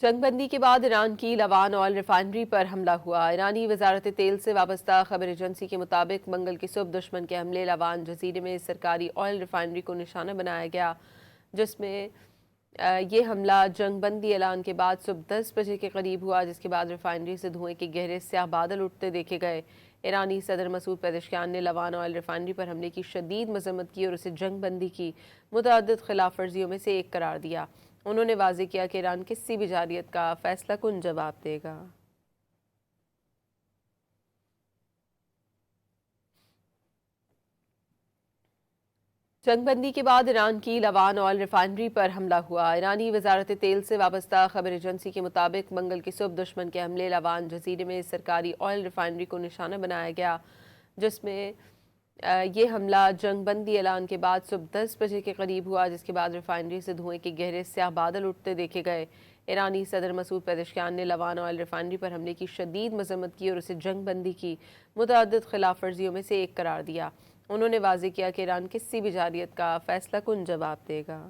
جنگ بندی کے بعد ایران کی لوان آئل ریفائنری پر حملہ ہوا۔ ایرانی وزارت تیل سے وابستہ خبر ایجنسی کے مطابق منگل کی صبح دشمن کے حملے لوان جزیرے میں سرکاری آئل ریفائنری کو نشانہ بنایا گیا، جس میں یہ حملہ جنگ بندی اعلان کے بعد صبح 10 بجے کے قریب ہوا، جس کے بعد ریفائنری سے دھوئیں کے گہرے سیاہ بادل اٹھتے دیکھے گئے۔ ایرانی صدر مسعود پزشکیان نے لوان آئل ریفائنری پر حملے کی شدید مذمت کی اور اسے جنگ بندی کی متعدد خلاف ورزیوں میں سے ایک قرار دیا۔ انہوں نے واضح کیا کہ ایران کسی بھی جارحیت کا فیصلہ کن جواب دے گا۔ جنگ بندی کے بعد ایران کی لوان آئل ریفائنری پر حملہ ہوا۔ ایرانی وزارت تیل سے وابستہ خبر ایجنسی کے مطابق منگل کی صبح دشمن کے حملے لوان جزیرے میں سرکاری آئل ریفائنری کو نشانہ بنایا گیا، جس میں یہ حملہ جنگ بندی اعلان کے بعد صبح 10 بجے کے قریب ہوا، جس کے بعد ریفائنری سے دھوئیں کے گہرے سیاہ بادل اٹھتے دیکھے گئے۔ ایرانی صدر مسعود پزشکیان نے لوان آئل ریفائنری پر حملے کی شدید مذمت کی اور اسے جنگ بندی کی متعدد خلاف ورزیوں میں سے ایک قرار دیا۔ انہوں نے واضح کیا کہ ایران کسی بھی جارحیت کا فیصلہ کن جواب دے گا۔